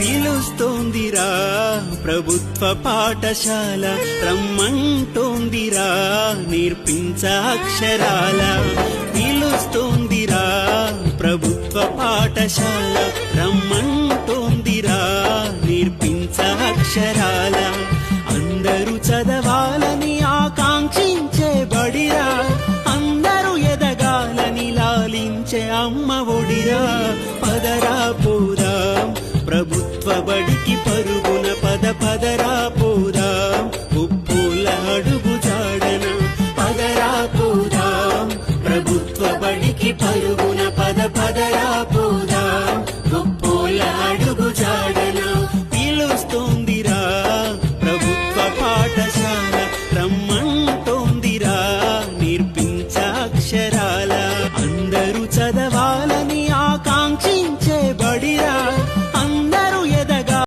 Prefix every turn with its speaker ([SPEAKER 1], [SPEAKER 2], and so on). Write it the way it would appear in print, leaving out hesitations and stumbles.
[SPEAKER 1] పిలుస్తోందిరా ప్రభుత్వ పాఠశాల, రమ్మంటోందిరా నేర్పించ అక్షరాల. పిలుస్తోందిరా ప్రభుత్వ పాఠశాల, రమ్మంటోందిరా నేర్పించ అక్షరాల. అందరూ చదవాలని ఆకాంక్షించే బడిరా, అందరూ ఎదగాలని లాలించే అమ్మ ఒడిరా. పదరా పోదాం ప్రభుత్వ బడికి పరుగున, పద పదరా పోదాం ఉప్పుల అడుగు జాడన. పదరా పోదాం ప్రభుత్వ బడికి పరుగున, పద పద